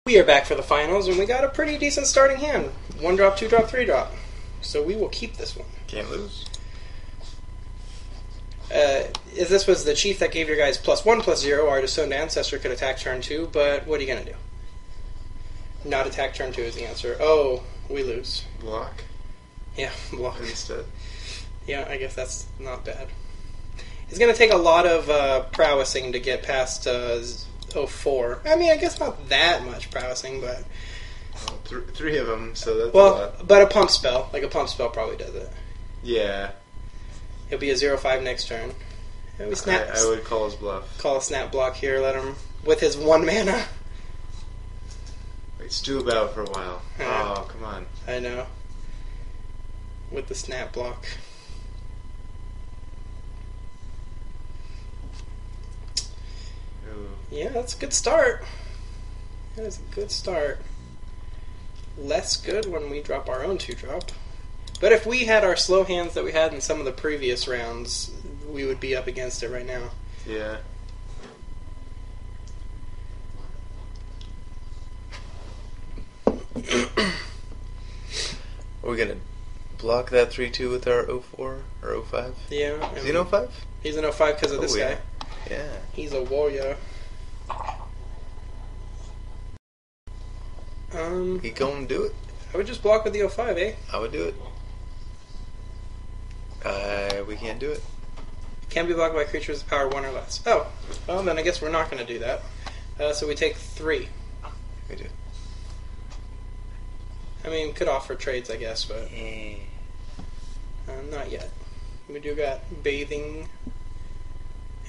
We are back for the finals, and we got a pretty decent starting hand. 1 drop, 2 drop, 3 drop. So we will keep this one. Can't lose. This was the chief that gave your guys +1/+0. Our Disowned Ancestor could attack turn 2, but what are you going to do? Not attack turn 2 is the answer. Oh, we lose. Block? Yeah, block. Instead. Yeah, I guess that's not bad. It's going to take a lot of prowessing to get past 04. I mean, I guess not that much prowessing, but... Well, 3 of them, so that's a lot. But a pump spell. Like, a pump spell probably does it. Yeah. It'll be a 0/5 next turn. And we snap. I would call his bluff. Call a snap block here, let him... With his 1 mana. Wait, stew about for a while. Oh, come on. I know. With the snap block. Ooh. Yeah, that's a good start. That is a good start. Less good when we drop our own 2-drop. But if we had our slow hands that we had in some of the previous rounds, we would be up against it right now. Yeah. Are we gonna block that 3/2 with our 04 or 05? Yeah. Is he an 05? He's an 05 because of this yeah. guy. Yeah. He's a warrior. He gonna do it? I would just block with the 05, eh? I would do it. We can't do it. Can be blocked by creatures with power 1 or less. Oh, well then I guess we're not going to do that. So we take 3. We do. I mean, could offer trades, I guess, but not yet. We do got Bathing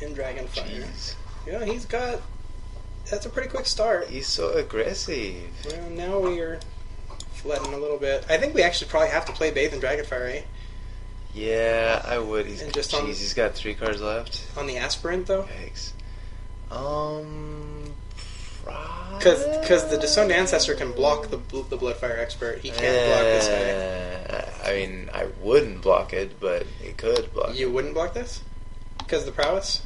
and Dragonfire. Jeez. Yeah, he's got... That's a pretty quick start. He's so aggressive. Well, now we are flooding a little bit. I think we actually probably have to play Bathe and Dragonfire, eh? Yeah, I would. He's he's got 3 cards left. On the Aspirant, though? Yikes. Because the Disowned Ancestor can block the Bloodfire Expert. He can't block this guy. I mean, I wouldn't block it, but it could block it. You wouldn't block this? Because of the prowess?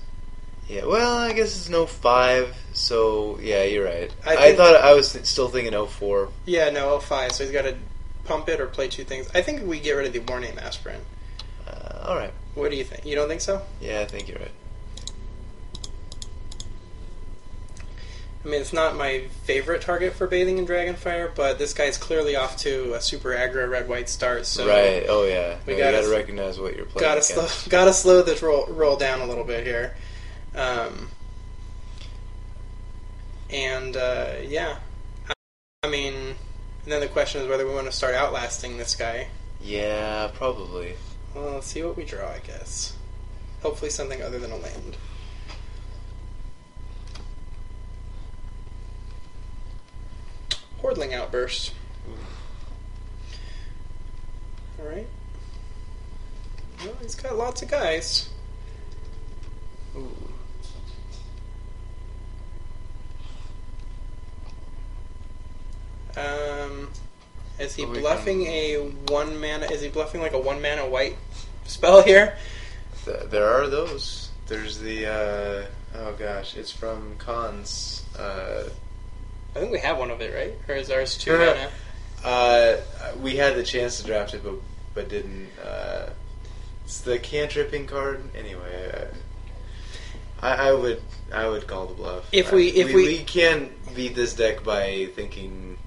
Yeah, well, I guess it's no 5, so yeah, you're right. I was still thinking 04. Yeah, no, 05, so he's got to pump it or play 2 things. I think we get rid of the War Name Aspirant. Alright. What do you think? You don't think so? Yeah, I think you're right. I mean, it's not my favorite target for Bathing and Dragonfire, but this guy's clearly off to a super aggro red-white start, so... Right, oh yeah. We you gotta recognize what you're playing against. Gotta slow this roll down a little bit here. Yeah. I mean, and then the question is whether we want to start outlasting this guy. Yeah, probably. Well, let's see what we draw, I guess. Hopefully something other than a land. Hordling Outburst. Alright. Well, he's got lots of guys. Ooh. Is he bluffing a 1 mana? Is he bluffing like a 1 mana white spell here? There are those. There's the oh gosh, it's from Khan's. I think we have one of it, right? Or is ours 2 mana? We had the chance to draft it, but didn't. It's the cantripping card. Anyway, I would call the bluff. If we can't beat this deck by thinking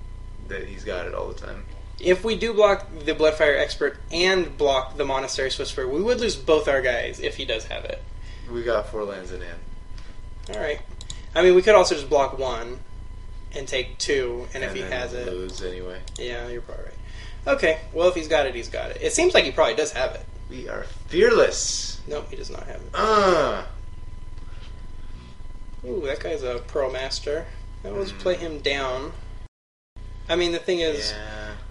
that he's got it all the time. If we do block the Bloodfire Expert and block the Monastery Swiftspear, we would lose both our guys if he does have it. We got 4 lands in hand. Alright. I mean, we could also just block 1 and take 2, and if he has it... lose anyway. Yeah, you're probably right. Okay, well, if he's got it, he's got it. It seems like he probably does have it. We are fearless. Nope, he does not have it. Ooh, that guy's a pro master. Now let's play him down. I mean, the thing is,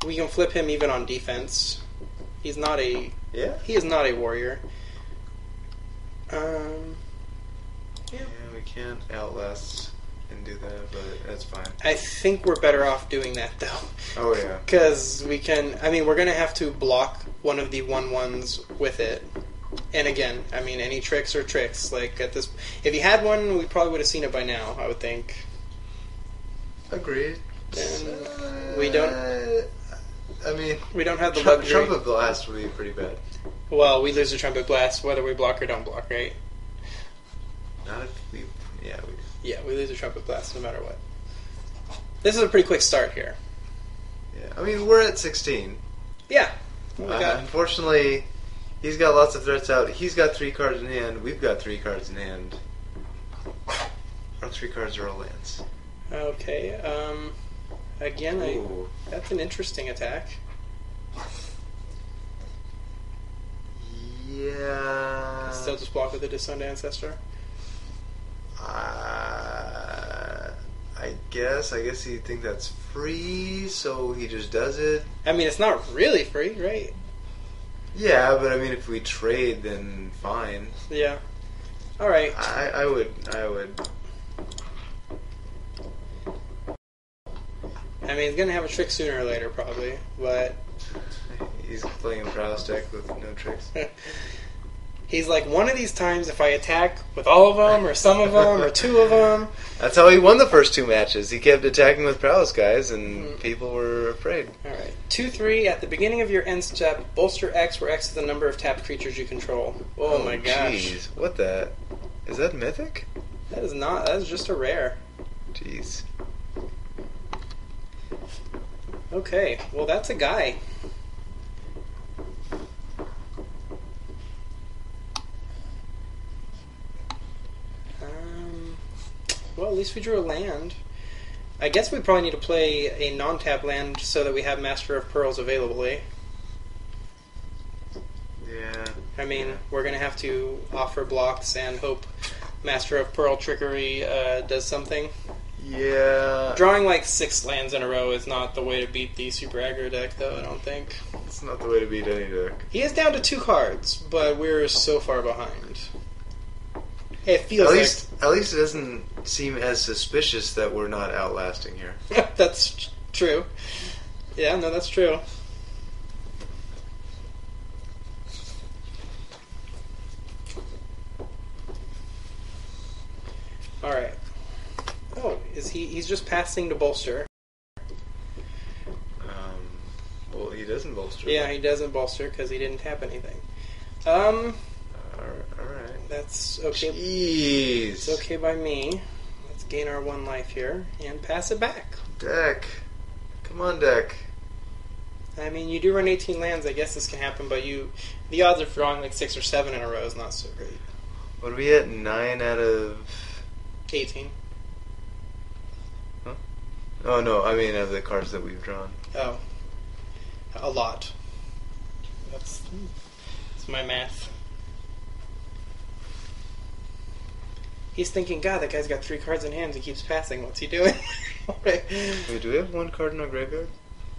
we can flip him even on defense. He's not a... Yeah? He is not a warrior. Yeah, we can't outlast and do that, but that's fine. I think we're better off doing that, though. Oh, yeah. Because we can... I mean, we're going to have to block one of the 1/1s with it. And again, I mean, any tricks are tricks. Like, at this... If he had one, we probably would have seen it by now, I would think. Agreed. And we don't... I mean... We don't have the luxury... Trumpet Blast would be pretty bad. Well, we lose the Trumpet Blast whether we block or don't block, right? Not if we... Yeah, we do. Yeah, we lose the Trumpet Blast no matter what. This is a pretty quick start here. Yeah, I mean, we're at 16. Yeah. Unfortunately, he's got lots of threats out. He's got 3 cards in hand. We've got 3 cards in hand. Our 3 cards are all lands. Okay, again, that's an interesting attack. Yeah. Still just block with the Disowned Ancestor? I guess he'd think that's free, so he just does it. I mean, it's not really free, right? Yeah, but I mean, if we trade, then fine. Yeah. Alright. I would. I mean, he's gonna have a trick sooner or later, probably, but... He's playing a Prowess deck with no tricks. He's like, one of these times, if I attack with all of them, or some of them, or 2 of them... That's how he won the first 2 matches. He kept attacking with Prowess guys, and people were afraid. Alright. 2/3, at the beginning of your end step, bolster X, where X is the number of tapped creatures you control. Oh my gosh. Jeez, what the... Is that mythic? That is not, that is just a rare. Jeez. Okay, well that's a guy. Well, at least we drew a land. I guess we probably need to play a non-tap land so that we have Master of Pearls available, eh? Yeah. I mean, we're going to have to offer blocks and hope Master of Pearl Trickery does something. Yeah. Drawing like 6 lands in a row is not the way to beat the Super Aggro deck, though, I don't think. It's not the way to beat any deck. He is down to 2 cards, but we're so far behind. It feels at least it doesn't seem as suspicious that we're not outlasting here. That's true. Yeah, no, that's true. Alright. Oh, he's just passing to bolster. Well, he doesn't bolster. Yeah, he doesn't bolster because he didn't tap anything. Alright. That's okay. Jeez. It's okay by me. Let's gain our 1 life here and pass it back. Deck. Come on, deck. I mean, you do run 18 lands. I guess this can happen, but the odds of drawing like 6 or 7 in a row is not so great. What are we at? 9 out of 18. Huh? Oh no, I mean of the cards that we've drawn. Oh, a lot. That's my math. He's thinking, God, that guy's got 3 cards in hand. He keeps passing. What's he doing? Right. Wait, do we have 1 card in our graveyard?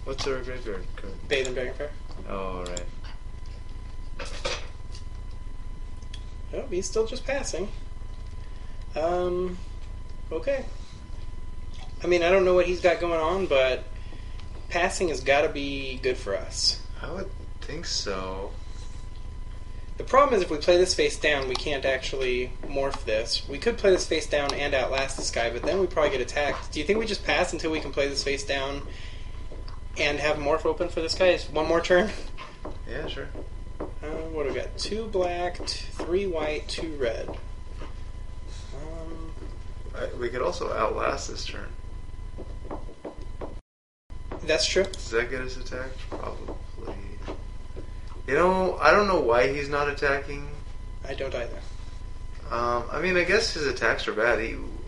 What's our graveyard card? Bathe and Dragonfire. Oh, alright. Oh, he's still just passing. Okay. I mean, I don't know what he's got going on, but passing has got to be good for us. I would think so. The problem is if we play this face down, we can't actually morph this. We could play this face down and outlast this guy, but then we probably get attacked. Do you think we just pass until we can play this face down and have morph open for this guy? Is 1 more turn? Yeah, sure. What do we got? 2 black, 3 white, 2 red. We could also outlast this turn. That's true. Does that get us attacked? Probably. You know, I don't know why he's not attacking. I don't either. I mean, I guess his attacks are bad.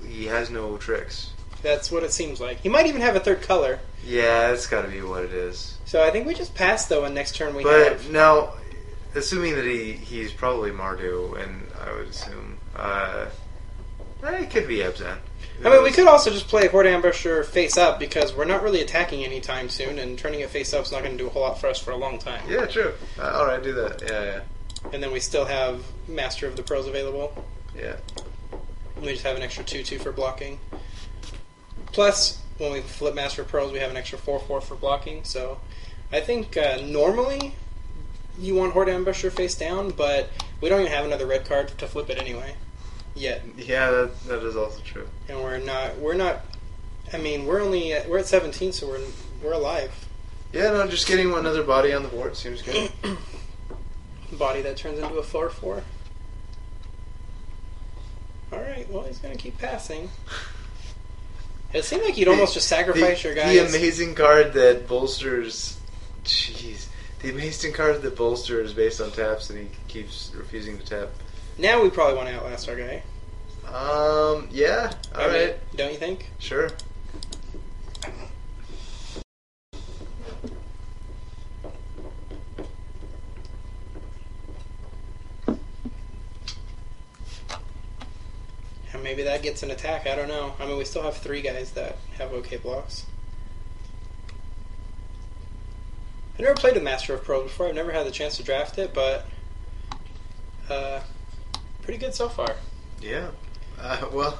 He has no tricks. That's what it seems like. He might even have a 3rd color. Yeah, that's got to be what it is. So I think we just pass, though, and next turn we have... have... But now, assuming that he's probably Mardu, and I would assume... it could be Ebzan. I mean, we could also just play Horde Ambusher face up, because we're not really attacking anytime soon, and turning it face up is not going to do a whole lot for us for a long time. Yeah, true. Alright, do that. Yeah. And then we still have Master of the Pearls available. Yeah. And we just have an extra 2/2 for blocking. Plus, when we flip Master of Pearls, we have an extra 4/4 for blocking. So, I think normally you want Horde Ambusher face down, but We don't even have another red card to flip it anyway. Yet. Yeah, that is also true. And we're not. I mean, we're at 17, so we're alive. Yeah, no, just getting another body on the board seems good. Body that turns into a 4/4. Alright, well, he's going to keep passing. It seemed like you'd almost just sacrifice your guys. The amazing card that bolsters... Jeez. The amazing card that bolsters based on taps and he keeps refusing to tap. Now we probably want to outlast our guy. Yeah. Alright. Don't you think? Sure. Maybe that gets an attack. I don't know. I mean, we still have 3 guys that have okay blocks. I've never played with Master of Pearls before. I've never had the chance to draft it, but pretty good so far. Yeah. Well,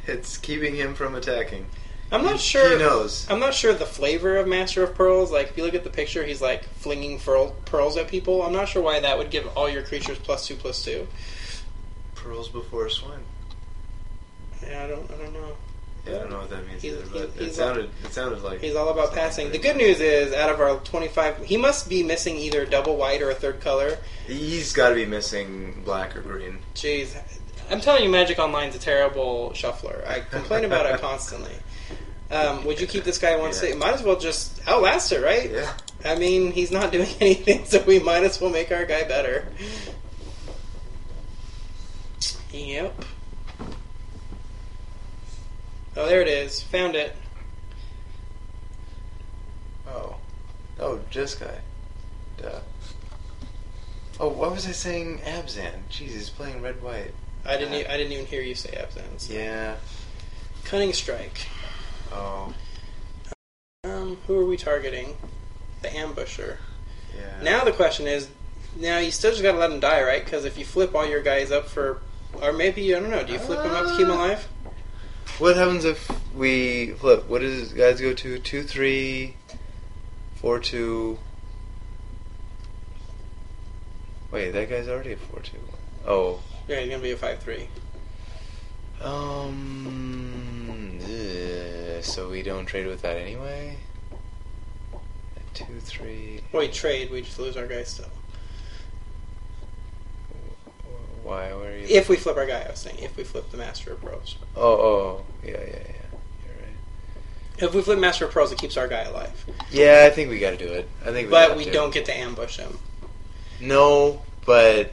it's keeping him from attacking. I'm not sure. He knows. I'm not sure the flavor of Master of Pearls. Like, if you look at the picture, he's like flinging pearls at people. I'm not sure why that would give all your creatures +2/+2. Pearls before swine. Yeah, I don't know. Yeah, I don't know what that means either, but it sounded like he's all about passing. The good news is, out of our 25, he must be missing either double white or a third color. He's got to be missing black or green. Jeez, I'm telling you, Magic Online's a terrible shuffler. I complain about it constantly. Would you keep this guy one state? Might as well just outlast it, right? Yeah. I mean, he's not doing anything, so we might as well make our guy better. Yep. Oh, there it is. Found it. Oh, Jeskai. Duh. Oh, what was I saying? Abzan. Jeez, he's playing red-white. I didn't even hear you say Abzans. Yeah. Cunning Strike. Oh. Who are we targeting? The Ambusher. Yeah. Now the question is, now you still just gotta let him die, right? Because if you flip all your guys up for, or maybe, I don't know, do you flip him up to keep him alive? What happens if we flip? What does guys go to? 2/3, 4/2. Wait, that guy's already a 4/2. Oh. Yeah, he's gonna be a 5/3. So we don't trade with that anyway? 2/3. Well, we trade, we just lose our guy still. Why? Where are you? If we flip our guy, I was saying. If we flip the Master of Pearls. Oh. Yeah. You're right. If we flip Master of Pearls, it keeps our guy alive. Yeah, I think we gotta do it. But we don't get to ambush him. No, but...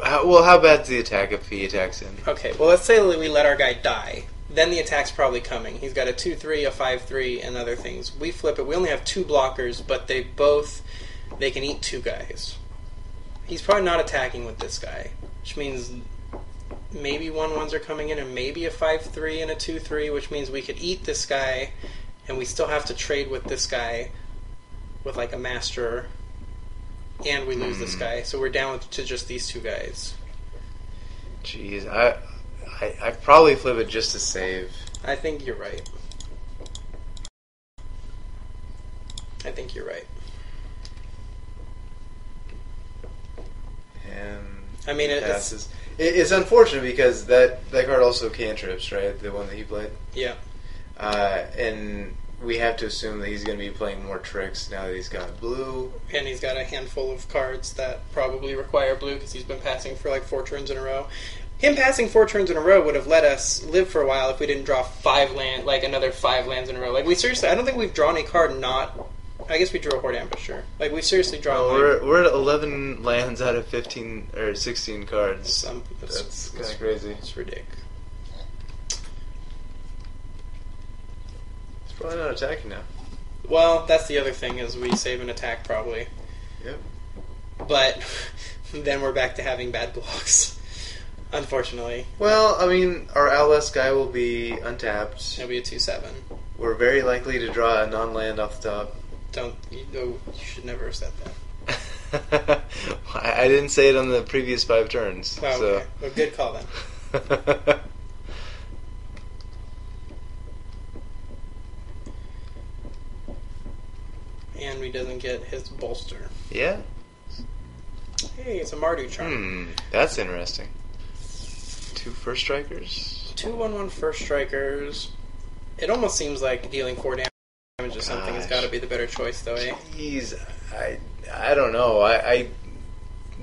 how bad's the attack if he attacks him? Okay, well, let's say we let our guy die. Then the attack's probably coming. He's got a 2/3, a 5/3, and other things. We flip it. We only have 2 blockers, but they can eat 2 guys. He's probably not attacking with this guy, which means maybe 1/1s are coming in, and maybe a 5/3 and a 2/3, which means we could eat this guy, and we still have to trade with this guy with like a master, and we lose this guy, so we're down to just these 2 guys. Jeez, I'd probably flip it just to save. I think you're right. And I mean, it's unfortunate because that card also cantrips, right? The one that he played. Yeah. And we have to assume that he's going to be playing more tricks now that he's got blue. And he's got a handful of cards that probably require blue because he's been passing for like 4 turns in a row. Him passing 4 turns in a row would have let us live for a while if we didn't draw another 5 lands in a row. Like, we seriously, I don't think we've drawn a card not... I guess we drew a Horde Ambusher. Like, we've seriously drawn... we're at 11 lands out of 15 or 16 cards. That's kind of crazy. It's ridiculous. It's probably not attacking now. Well, that's the other thing, is we save an attack probably. Yep. But then we're back to having bad blocks. Unfortunately. Well, I mean, our Outlast guy will be untapped. It'll be a 2/7. We're very likely to draw a non-land off the top. You should never have said that. I didn't say it on the previous 5 turns. Oh, so. okay. Well, good call then. And he doesn't get his bolster. Yeah. Hey, it's a Mardu Charm. That's interesting. 2 first strikers? 2/1/1 first strikers. It almost seems like dealing 4 damage or something has got to be the better choice, though, eh? Jeez, I don't know. I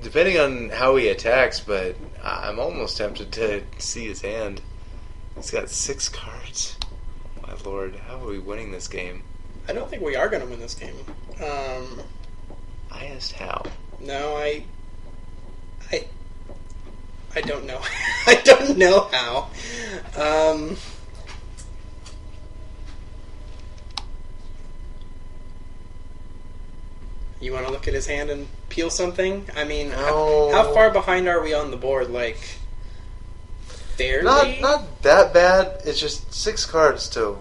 depending on how he attacks, but I'm almost tempted to see his hand. He's got 6 cards. My lord, how are we winning this game? I don't think we are going to win this game. I asked how. No, I don't know. I don't know how. You want to look at his hand and peel something? I mean, how far behind are we on the board? Like, barely? Not that bad. It's just 6 cards to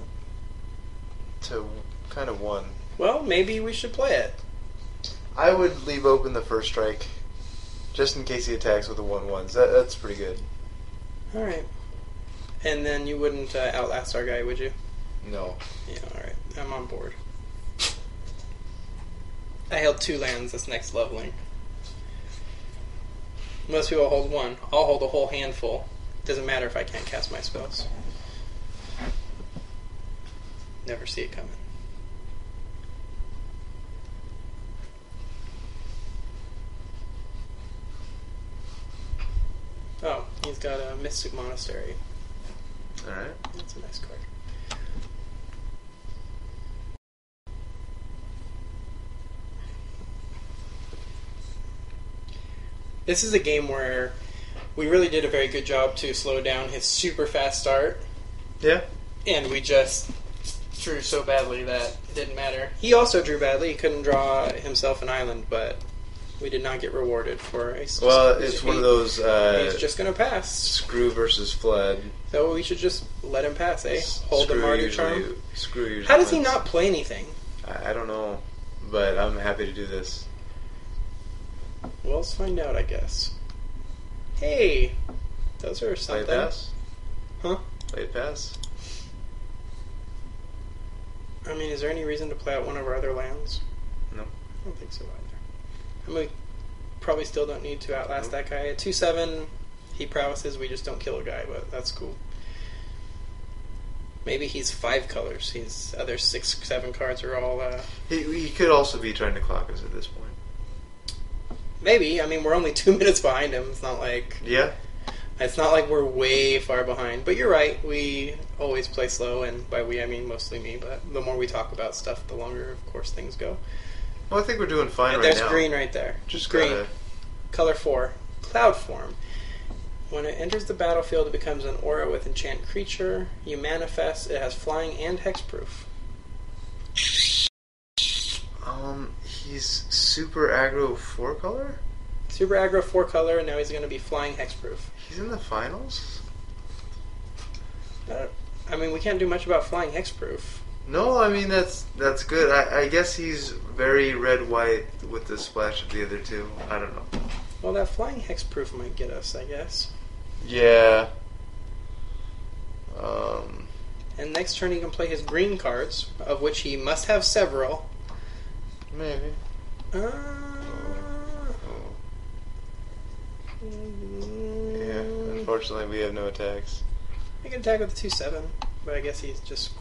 kind of 1. Well, maybe we should play it. I would leave open the first strike, just in case he attacks with the 1/1s. That's pretty good. All right. And then you wouldn't outlast our guy, would you? No. Yeah, all right. I'm on board. I held 2 lands. That's next leveling. Most people hold 1. I'll hold a whole handful. Doesn't matter if I can't cast my spells. Never see it coming. Oh, he's got a Mystic Monastery. Alright. That's a nice card. This is a game where we really did a very good job to slow down his super fast start. Yeah. And we just drew so badly that it didn't matter. He also drew badly. He couldn't draw himself an island, but we did not get rewarded for a... Well, it's one of those... he's just going to pass. Screw versus flood. So we should just let him pass, eh? Hold the Mardu Charm. Screw usually How does he wins. not play anything? I don't know, but I'm happy to do this. Well, let's find out, I guess. Hey! Those are something. Play it pass? Huh? Play it pass? I mean, is there any reason to play out one of our other lands? No. I don't think so either. I mean, we probably still don't need to outlast that guy. At 2/7, he prowesses, we just don't kill a guy, but that's cool. Maybe he's 5 colors. His other 6, 7 cards are all... He could also be trying to clock us at this point. Maybe. I mean, we're only 2 minutes behind him. It's not like... Yeah? It's not like we're way far behind. But you're right. We always play slow, and by we, I mean mostly me. But the more we talk about stuff, the longer, of course, things go. Well, I think we're doing fine And right there's now. green right there. Just green. gotta... Color 4. Cloud form. When it enters the battlefield, it becomes an aura with enchant creature. You manifest. It has flying and hexproof. He's super aggro 4-color? Super aggro 4 color, and now he's going to be flying hexproof. He's in the finals? I mean, we can't do much about flying hexproof. No, I mean, that's good. I guess he's very red-white with the splash of the other two. I don't know. Well, that flying hexproof might get us, I guess. Yeah. And next turn he can play his green cards, of which he must have several. Maybe. Yeah, Unfortunately, we have no attacks. I can attack with the 2/7, but I guess he's just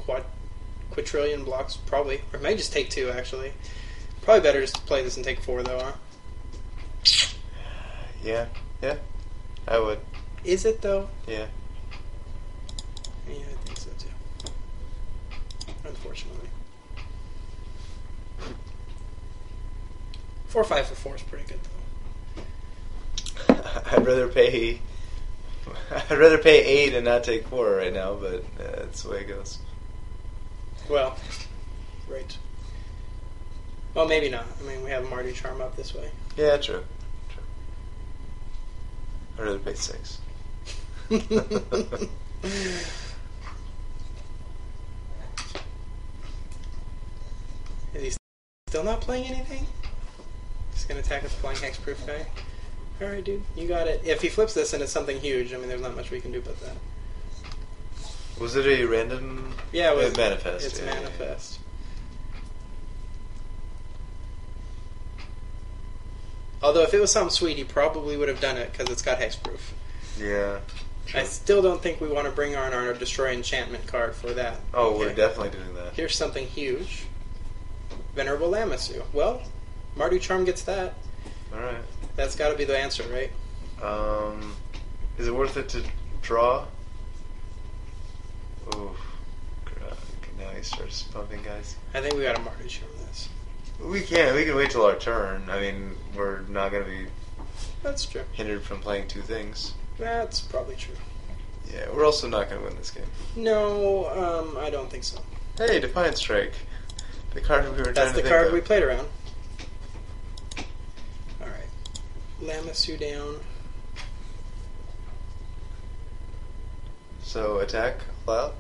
quadrillion blocks, probably. Or may just take 2, actually. Probably better just to play this and take 4, though, huh? Yeah, I would. Is it, though? Yeah. Yeah, I think so, too. Unfortunately. 4/5 for 4 is pretty good, though. I'd rather pay 8 and not take 4 right now, but that's the way it goes. Well, right. Well, maybe not. I mean, we have Mardu Charm up this way. Yeah, true. I'd rather pay 6. Is he still not playing anything? Just gonna attack with the flying hexproof guy? Alright, dude, you got it. If he flips this and it's something huge, I mean, there's not much we can do about that. Was it a random? Yeah, it was manifest. It's manifest. Although if it was something sweet, he probably would have done it because it's got hexproof. Yeah. True. I still don't think we want to bring on our Destroy Enchantment card for that. Oh, Okay. we're definitely doing that. Here's something huge. Venerable Lamassu. Well, Mardu Charm gets that. Alright. That's got to be the answer, right? Is it worth it to draw? Oof. Now he starts pumping guys. I think we got to Mardu Charm this. We can wait till our turn. I mean, we're not going to be That's true. hindered from playing two things. That's probably true. Yeah, we're also not going to win this game. No, I don't think so. Hey, Defiant Strike. The card we were trying to That's the think card of. we played around. Alright. Lamassu down. So, attack, all out?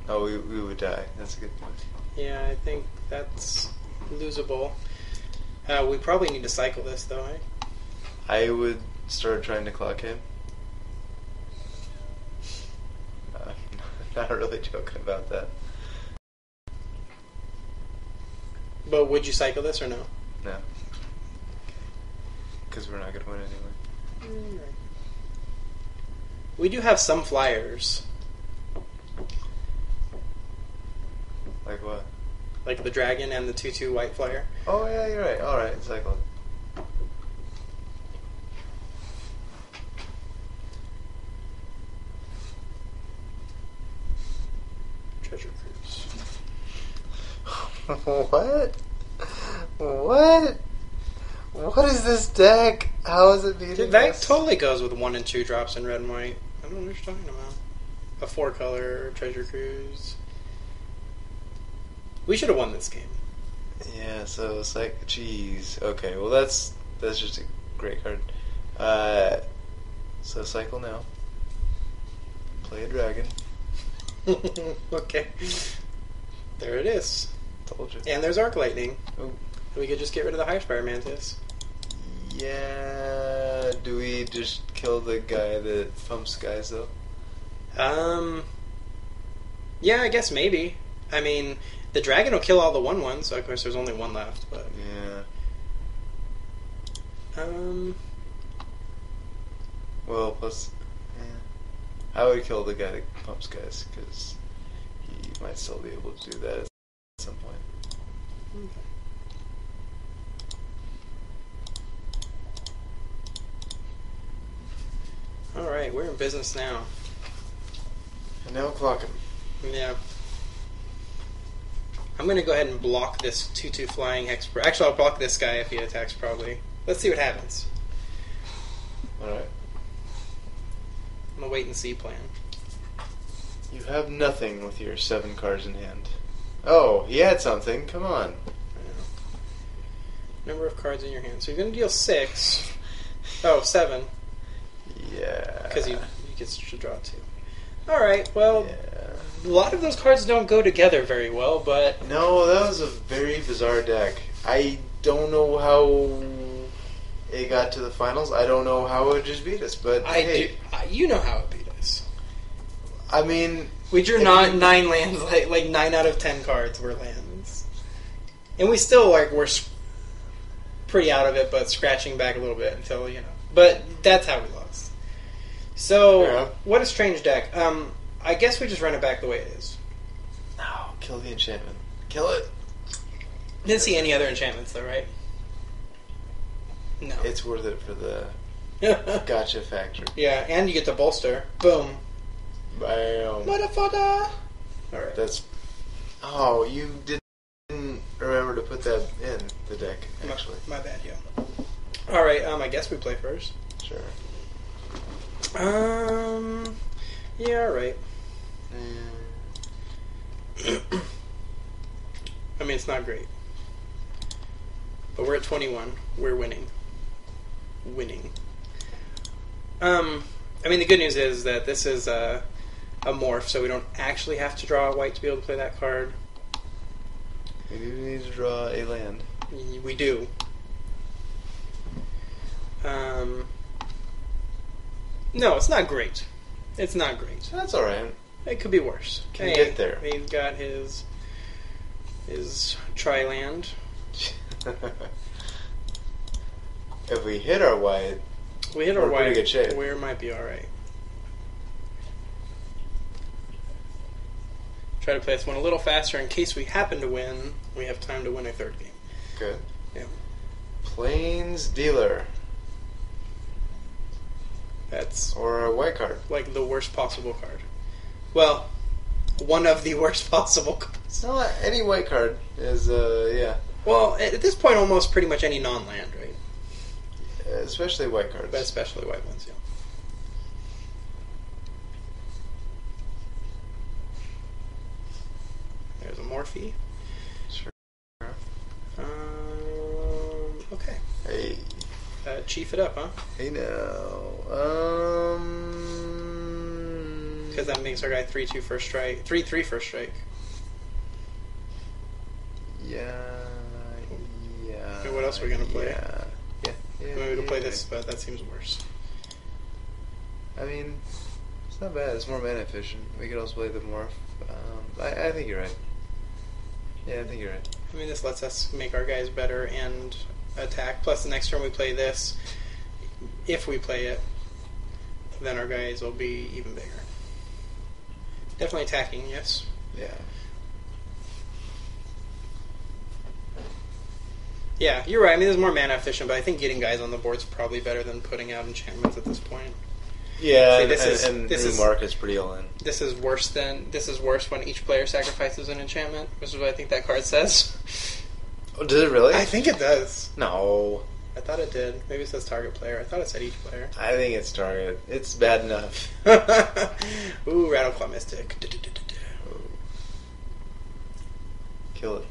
Oh, we would die. That's a good point. Yeah, I think that's losable. We probably need to cycle this, though, eh? I would start trying to clock him. Not really joking about that. But would you cycle this or no? No. Because we're not going to win anyway. Right. We do have some flyers. Like what? Like the dragon and the 2/2 white flyer. Oh, yeah, you're right. Alright, cycle. Treasure Cruise. What? What? What is this deck? How is it beating Dude, that us? totally goes with 1 and 2 drops in red and white. I don't know what you're talking about. A 4-color Treasure Cruise. We should have won this game. Yeah, so it's like, geez. Okay, well that's just a great card. So cycle now. Play a dragon. Okay. There it is. Told you. And there's Arc Lightning. Oh. We could just get rid of the High Spire Mantis. Yeah. Do we just kill the guy that pumps guys though? Yeah, I guess maybe. I mean, the dragon will kill all the 1/1s, so of course there's only one left, but... Yeah. Well, plus... Yeah. I would kill the guy that pumps guys, because he might still be able to do that at some point. Okay. Alright, we're in business now. And now clock him. Yeah. I'm going to go ahead and block this 2/2 flying Hexproof. Actually, I'll block this guy if he attacks, probably. Let's see what happens. Alright. I'm a wait-and-see plan. You have nothing with your 7 cards in hand. Oh, he had something. Come on. Number of cards in your hand. So you're going to deal 6. Oh, 7. Yeah. Because you get to draw 2. Alright, well... Yeah. A lot of those cards don't go together very well, but... No, that was a very bizarre deck. I don't know how it got to the finals. I don't know how it just beat us, but hey. You know how it beat us. I mean... We drew 9 lands, like 9 out of 10 cards were lands. And we still, were pretty out of it, but scratching back a little bit until, But that's how we lost. So, Yeah. What a strange deck. I guess we just run it back the way it is. No, kill the enchantment. Kill it. Didn't see any other enchantments, though, right? No. It's worth it for the gotcha factor. Yeah, and you get the bolster. Boom. Bam. Motherfucker! Alright. That's... Oh, you didn't remember to put that in the deck, actually. My bad, yeah. Alright, I guess we play first. Sure. Yeah, alright. I mean, it's not great. But we're at 21. We're winning. I mean, the good news is that this is a morph, so we don't actually have to draw a white to be able to play that card. We do need to draw a land. We do. No, it's not great. It's not great. That's alright. It could be worse. Can get there. He's got his tri-land. If we hit our white, we hit our we're in white. pretty good shape. We might be all right. Try to play this one a little faster in case we happen to win. We have time to win a third game. Good. Yeah. Plains Dealer. That's Or a white card. like the worst possible card. Well, one of the worst possible cards. No, any white card is, yeah. Well, at this point, almost pretty much any non-land, right? Especially white cards. But especially white ones, yeah. There's a Morphe. Sure. Okay. Hey. Chief it up, huh? Hey now. Because that makes our guy 3-2 first strike. 3-3 first strike. Yeah. Okay, what else are we going to play? Yeah. Maybe we'll play this, but that seems worse. I mean, it's not bad. It's more mana efficient. We could also play the Morph. I think you're right. Yeah, I think you're right. I mean, this lets us make our guys better and attack. Plus, the next turn we play this, if we play it, then our guys will be even bigger. Definitely attacking, yes. Yeah. Yeah, you're right. I mean, this is more mana efficient, but I think getting guys on the board is probably better than putting out enchantments at this point. Yeah, See, this is Mark is pretty all in. This is worse when each player sacrifices an enchantment, which is what I think that card says. Oh, does it really? I think it does. No. I thought it did. Maybe it says target player. I thought it said each player. I think it's target. It's bad enough. Ooh, Rattleclaw Mystic. Kill it.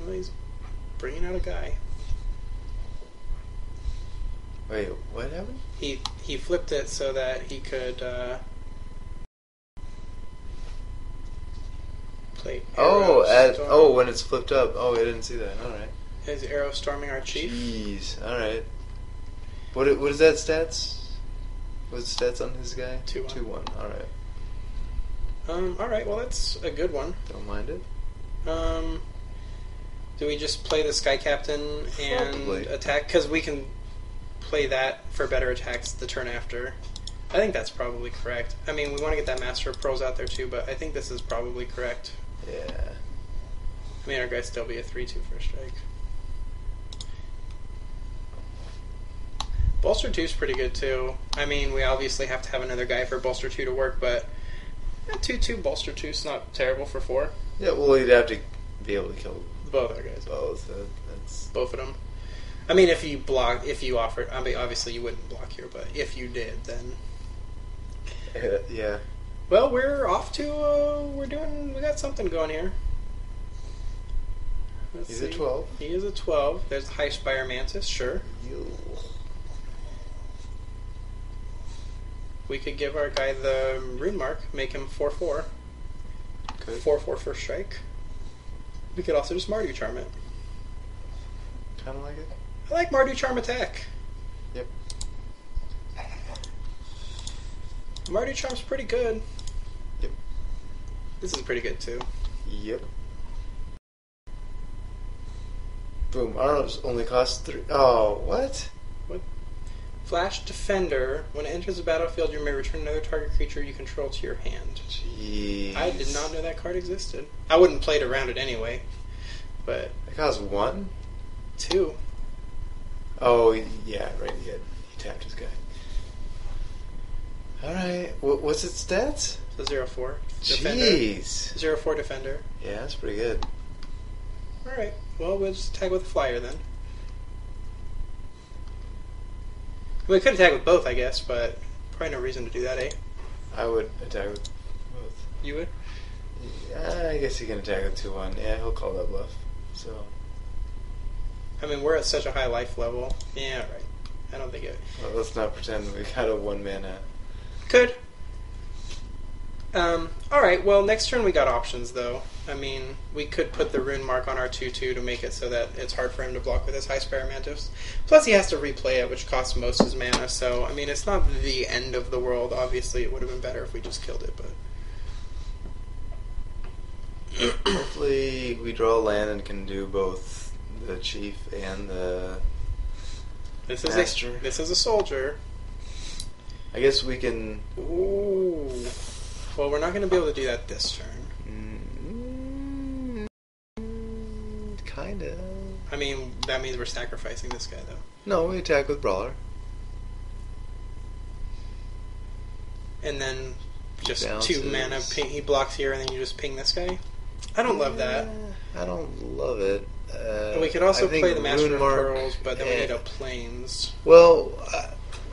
Well, he's bringing out a guy. Wait, what happened? He flipped it so that he could play. When it's flipped up. Oh, I didn't see that. All right. Is Arrow storming our chief? Jeez. All right. What is that stats? What's the stats on his guy? 2-1. 2-1. All right. All right. Well, that's a good one. Don't mind it. Do we just play the Sky Captain and Probably. attack? Because we can play that for better attacks the turn after. I think that's probably correct. I mean, we want to get that Master of Pearls out there too, but I think this is probably correct. Yeah. I mean, our guys still be a 3-2 first strike. Bolster 2 is pretty good too. I mean, we obviously have to have another guy for Bolster 2 to work, but 2-2 Bolster 2 is not terrible for 4. Yeah, well, you'd have to be able to kill Both our guys. both. That's Both of them. I mean, if you offered, I mean, obviously you wouldn't block here, but if you did, then... yeah. Well, we're off to, we got something going here. Let's He's see. a 12. He is a 12. There's the High Spire Mantis, sure. We could give our guy the Rune Mark, make him 4-4. Good. 4-4 first strike. We could also just Mardu Charm it. Kind of like it. I like Mardu Charm attack. Yep. Mardu Charm's pretty good. Yep. This is pretty good too. Yep. Boom. Arnold's only costs 3. Oh, what? Flash Defender. When it enters the battlefield, you may return another target creature you control to your hand. Jeez. I did not know that card existed. I wouldn't play it around it anyway. But It costs 1? 2. Oh, yeah, right. He tapped his guy. Alright. What's its stats? It's a 0-4 Defender. Jeez. 0-4 Defender. Yeah, that's pretty good. Alright. Well, we'll just attack with a flyer then. We could attack with both, I guess, but probably no reason to do that, eh? I would attack with both. You would? Yeah, I guess he can attack with 2-1. Yeah, he'll call that bluff. So. I mean, we're at such a high life level. Yeah, right. I don't think it... Well, let's not pretend we got a 1 mana. Could. Alright, well, next turn we got options, though. I mean, we could put the Rune Mark on our 2-2 to make it so that it's hard for him to block with his High Spire Mantis. Plus, he has to replay it, which costs most his mana, so, I mean, it's not the end of the world. Obviously, it would have been better if we just killed it, but... Hopefully we draw a land and can do both the chief and the master. This is a soldier. I guess we can... Ooh. Well, we're not going to be able to do that this turn. Kinda. I mean, that means we're sacrificing this guy, though. No, we attack with Brawler. And then just Bounces. 2 mana, he blocks here, and then you just ping this guy? I don't love that. I don't love it. We could also play the Master of Mark, Pearls, but then we need a Plains. Well,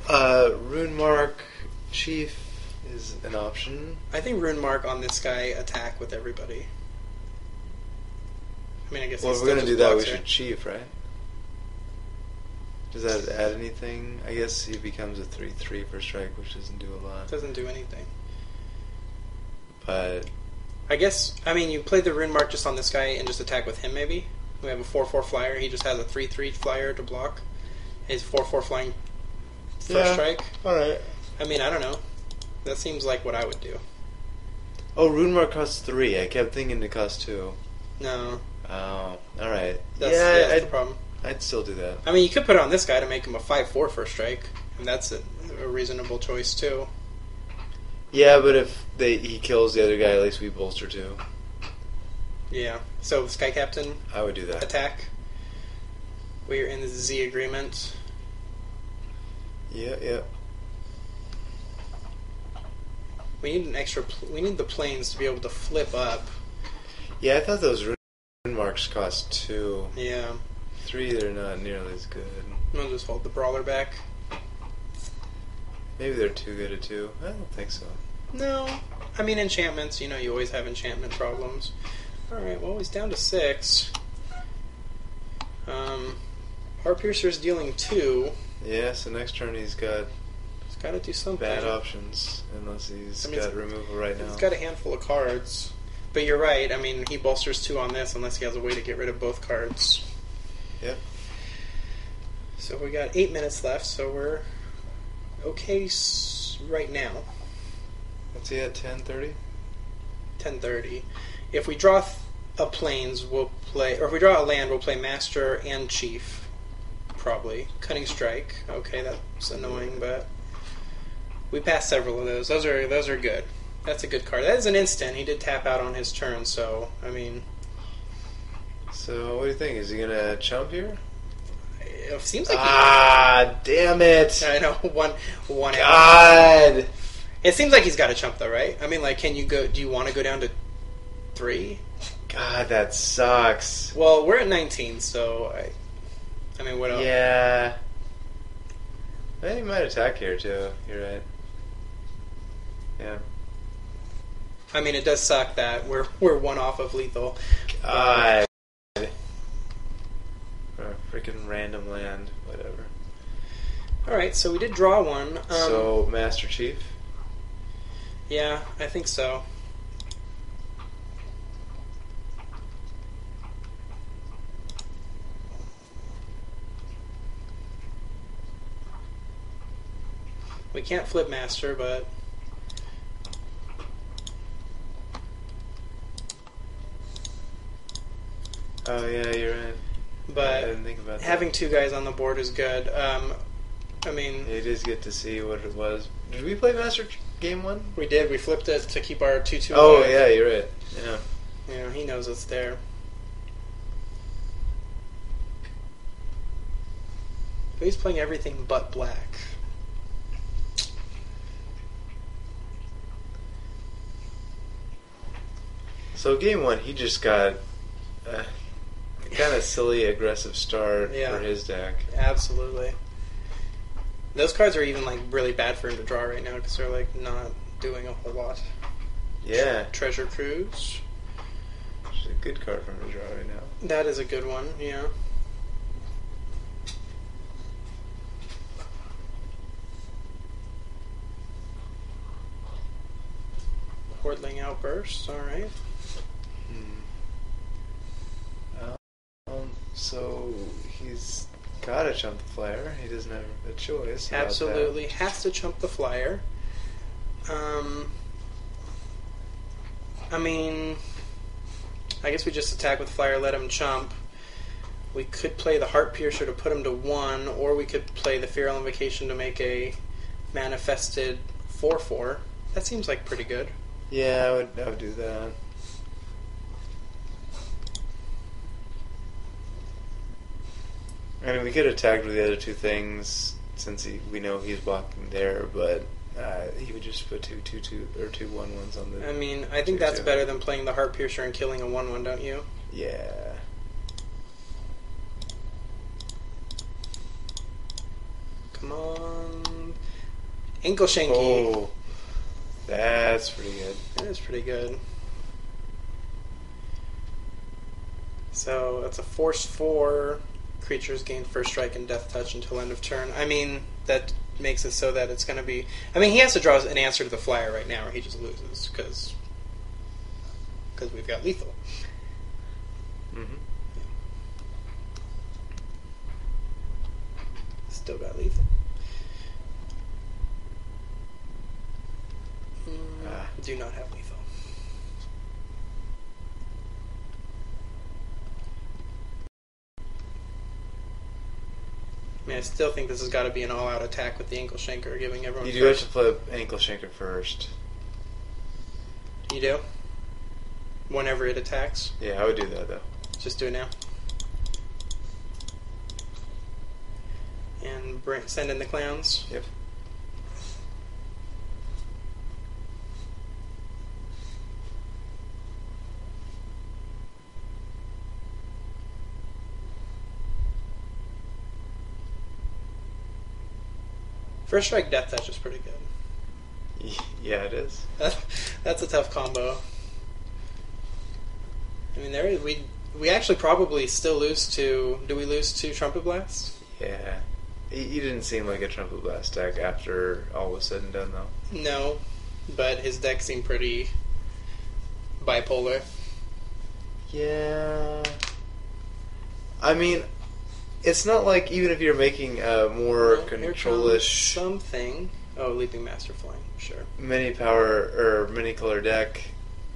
Rune Mark Chief is an option. I think Rune Mark on this guy attack with everybody. I mean, I guess. Well, if we're gonna do that, we should Chief, right? Does that add anything? I guess he becomes a 3/3 for strike, which doesn't do a lot. Doesn't do anything. But I guess, I mean, you play the Rune Mark just on this guy and just attack with him, maybe? We have a 4/4 flyer. He just has a 3/3 flyer to block. He's 4/4 flying first strike. Alright. I mean, I don't know. That seems like what I would do. Oh, Rune Mark costs 3. I kept thinking it cost 2. No. Oh, alright. That's the problem. I'd still do that. I mean, you could put it on this guy to make him a 5/4 first strike, and that's a reasonable choice, too. Yeah, but if he kills the other guy, at least we bolster 2. Yeah. So, Sky Captain, I would do that. attack. We're in the Z agreement. Yeah. We need we need the planes to be able to flip up. Yeah, I thought those Rune Marks cost 2. Yeah. 3, they're not nearly as good. We'll just hold the Brawler back. Maybe they're too good at 2. I don't think so. No. I mean, enchantments, you always have enchantment problems. Alright, well, he's down to 6. Heart Piercer's dealing 2. Yeah, so next turn he's got Got to do something. bad options, unless he's got removal right now. He's got a handful of cards. But you're right, I mean, he bolsters 2 on this unless he has a way to get rid of both cards. Yep. So we got 8 minutes left, so we're okay right now. What's he at, 10:30? 10:30. If we draw a plains, we'll play, or if we draw a land, we'll play Master and Chief, probably. Cunning Strike. Okay, that's annoying, but we passed several of those. Those are good. That's a good card. That is an instant. He did tap out on his turn, so I mean. So what do you think? Is he gonna chump here? It seems like. Damn it! I know one. God. It seems like he's got to chump though, right? I mean, like, can you go? Do you want to go down to 3? God, that sucks. Well, we're at 19, so I mean, what else? Yeah. I think he might attack here too. You're right. Yeah. I mean, it does suck that we're 1 off of lethal. God. Or a freaking random land, whatever. All right, so we did draw 1. So Master Chief. Yeah, I think so. We can't flip Master, but Oh yeah, you're right. but I didn't think about that. having 2 guys on the board is good. I mean, It is good to see what it was. Did we play Master Game 1? we did. We flipped it to keep our 2/2. Oh alive. yeah, you're right. Yeah. Yeah, he knows it's there. But he's playing everything but black. So game 1, he just got a kind of silly aggressive start for his deck. Absolutely. Those cards are even like really bad for him to draw right now because they're like not doing a whole lot. Yeah. Treasure Cruise. Which is a good card for him to draw right now. That is a good one, yeah. Hordling Outburst, alright. So he's got to chump the flyer. He doesn't have a choice. Absolutely. Has to chump the flyer. I mean, I guess we just attack with flyer, let him chump. We could play the Heart Piercer to put him to 1, or we could play the Feral Invocation to make a manifested 4/4. That seems like pretty good. Yeah, I would do that. I mean, we could attack with the other two things since we know he's blocking there, but he would just put two 1/1s on the. I mean, I think that's better than playing the Heart Piercer and killing a 1/1, don't you? Yeah. Come on. Ankle Shanky. Oh, that's pretty good. That is pretty good. So that's a force 4. Creatures gain first strike and death touch until end of turn. I mean, that makes it so that it's going to be... I mean, he has to draw an answer to the flyer right now or he just loses because we've got lethal. Mm-hmm. Still got lethal. Do not have lethal. I mean, I still think this has got to be an all-out attack with the Ankle Shanker, giving everyone. You do have to play Ankle Shanker first. You do? Whenever it attacks? Yeah, I would do that, though. Just do it now. And send in the clowns? Yep. First strike death touch is pretty good. Yeah, it is. That's a tough combo. I mean, we actually probably still lose to... Do we lose to Trumpet Blast? Yeah. He didn't seem like a Trumpet Blast deck after all was said and done, though. No, but his deck seemed pretty bipolar. Yeah. I mean, it's not like even if you're making a more control-ish... something. Oh, Leaping Master Flying, sure. Many power or many color deck,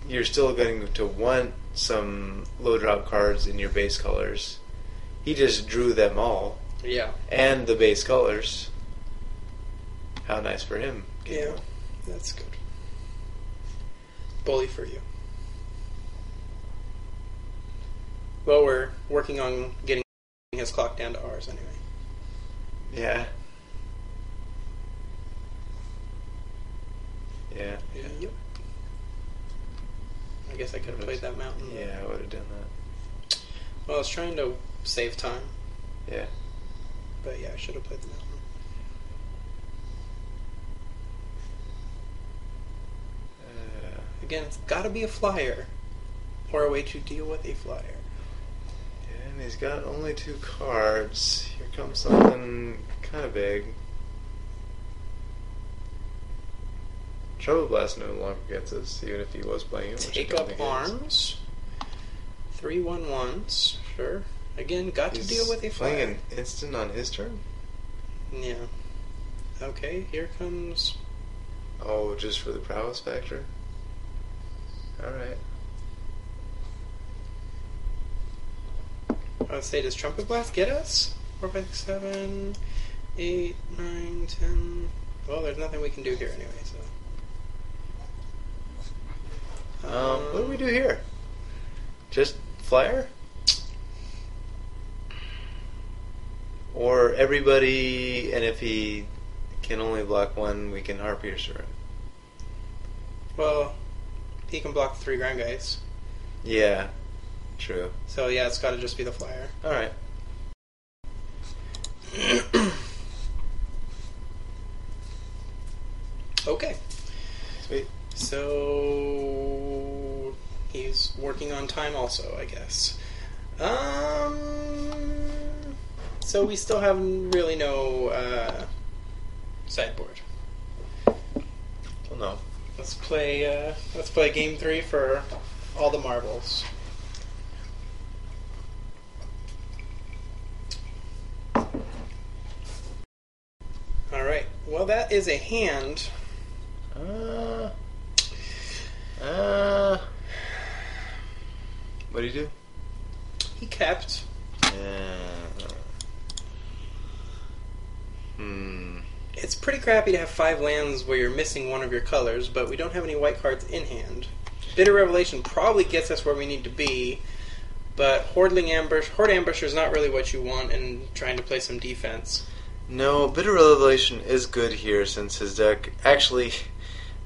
you're still going to want some low drop cards in your base colors. He just drew them all. Yeah. And the base colors. How nice for him. Yeah, that's good. Bully for you. Well, we're working on getting his clock down to ours anyway. Yeah. Yeah. Yep. I guess I could have played that mountain. Yeah, I would have done that. Well, I was trying to save time. Yeah. But yeah, I should have played the mountain. Again, it's got to be a flyer. Or a way to deal with a flyer. Yeah, and he's got only 2 cards. Here comes something kind of big. Trouble Blast no longer gets us, even if he was playing it. Take up arms. 3/1/1s. Sure. Again, got to deal with a flyer. Playing an instant on his turn? Yeah. Okay, here comes... Oh, just for the prowess factor? Alright. I would say, does Trumpet Blast get us? 4, 5, 6, 7, 8, 9, 10... Well, there's nothing we can do here anyway, so... What do we do here? Just flyer? Or everybody, and if he can only block 1, we can Heart Piercer him. Well, he can block the 3 ground guys. Yeah, true. So yeah, it's got to just be the flyer. Alright. Okay. Sweet. So he's working on time also, I guess. So we still have really no sideboard. Well, no. Let's play game 3 for all the marbles. All right. Well, that is a hand. What do you do? He kept. It's pretty crappy to have 5 lands where you're missing one of your colors, but we don't have any white cards in hand. Bitter Revelation probably gets us where we need to be, but Horde Ambusher is not really what you want in trying to play some defense. No, Bitter Revelation is good here since his deck actually,